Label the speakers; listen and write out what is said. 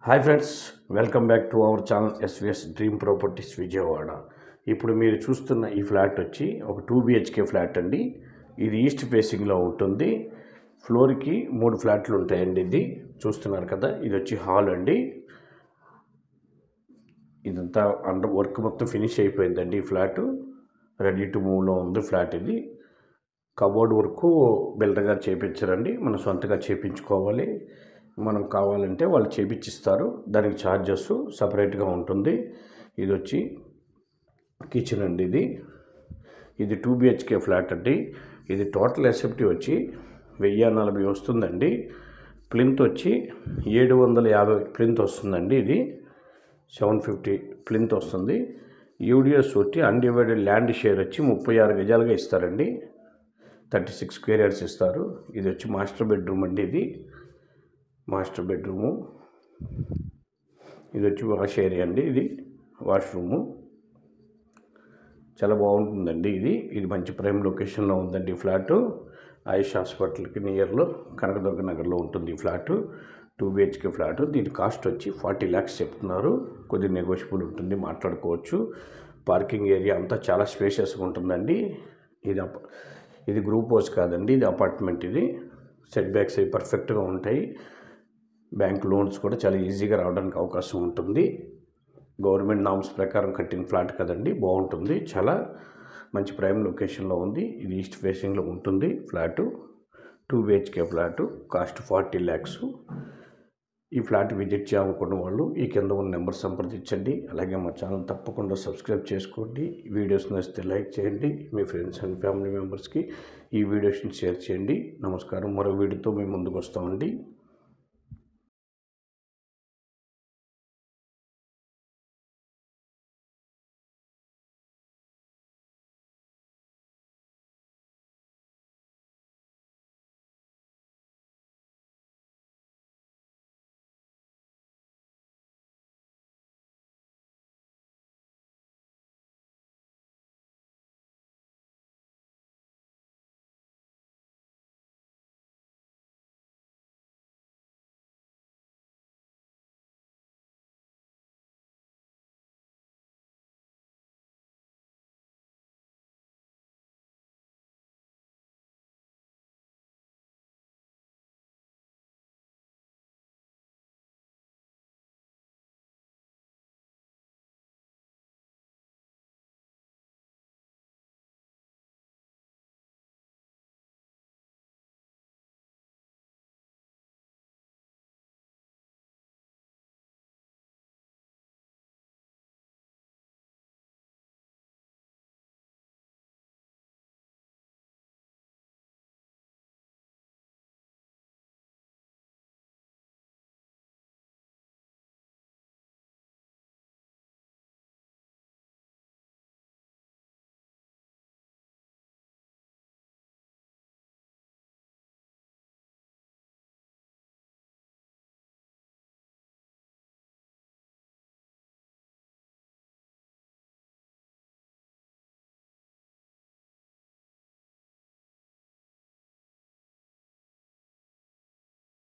Speaker 1: Hi friends, welcome back to our channel SVS dream properties Vijayawada. ఇప్పుడు మీరు చూస్తున్న ఈ ఫ్లాట్ వచ్చి ఒక 2 BHK ఫ్లాట్ అండి. ఇది ఈస్ట్ ఫేసింగ్లో ఉంటుంది. ఫ్లోర్కి 3 ఫ్లాట్లు ఉంటాయండి. ఇది చూస్తున్నారు కదా, ఇది వచ్చి హాల్ అండి. ఇదంతా అండర్ వర్క్ మొత్తం ఫినిష్ అయిపోయిందండి. ఈ ఫ్లాట్ రెడీ టు మూవ్లో ఉంది ఫ్లాట్. ఇది కబోర్డ్ వర్క్ బిల్డర్ గారు చేయించారండి. మనం సొంతగా చేయించుకోవాలి. మనం కావాలంటే వాళ్ళు చేయించిస్తారు. దానికి ఛార్జెస్ సపరేట్గా ఉంటుంది. ఇది వచ్చి కిచెన్ అండి. ఇది 2 BHK ఫ్లాట్ అండి. ఇది టోటల్ ఎసెప్టీ వచ్చి 1040 వస్తుందండి. ప్లింత్ వచ్చి 750 ప్లింత్ వస్తుందండి. ఇది 750 ప్లింత్ వస్తుంది. యూడిఎస్ వచ్చి అన్డివైడెడ్ ల్యాండ్ షేర్ వచ్చి 36 గజాలుగా ఇస్తారండి. 36 స్క్వేర్ యార్డ్స్ ఇస్తారు. ఇది వచ్చి మాస్టర్ బెడ్రూమ్ అండి. ఇది మాస్టర్ బెడ్రూము. ఇది వచ్చి వాష్ ఏరియా అండి. ఇది వాష్రూము. చాలా బాగుంటుందండి. ఇది మంచి ప్రైమ్ లొకేషన్లో ఉందండి. ఫ్లాటు ఆయుష్ హాస్పిటల్కి నియర్లో కనకదుర్గ నగర్లో ఉంటుంది. ఈ ఫ్లాటు 2 BHK ఫ్లాటు. దీని కాస్ట్ వచ్చి 40 lakhs చెప్తున్నారు. కొద్దిగా నెగోషియబుల్ ఉంటుంది, మాట్లాడుకోవచ్చు. పార్కింగ్ ఏరియా అంతా చాలా స్పేషియస్గా ఉంటుందండి. ఇది గ్రూప్ హౌస్ కాదండి, ఇది అపార్ట్మెంట్. ఇది సెట్ బ్యాక్స్ అవి పర్ఫెక్ట్గా ఉంటాయి. బ్యాంక్ లోన్స్ కూడా చాలా ఈజీగా రావడానికి అవకాశం ఉంటుంది. గవర్నమెంట్ నామ్స్ ప్రకారం కట్టిన ఫ్లాట్ కదండి, బాగుంటుంది. చాలా మంచి ప్రైమ్ లొకేషన్లో ఉంది. ఇది ఈస్ట్ ఫేసింగ్లో ఉంటుంది flat. 2 BHK flat. Cost 40 lakhs. ఈ ఫ్లాట్ విజిట్ చేయాలనుకున్న వాళ్ళు ఈ కింద ఉన్న నెంబర్ సంప్రదించండి. అలాగే మా ఛానల్ తప్పకుండా సబ్స్క్రైబ్ చేసుకోండి. వీడియోస్ నచ్చితే లైక్ చేయండి. మీ ఫ్రెండ్స్ అండ్ ఫ్యామిలీ మెంబర్స్కి ఈ వీడియోస్ని షేర్ చేయండి. నమస్కారం. మరో వీడియోతో మేము ముందుకు వస్తామండి.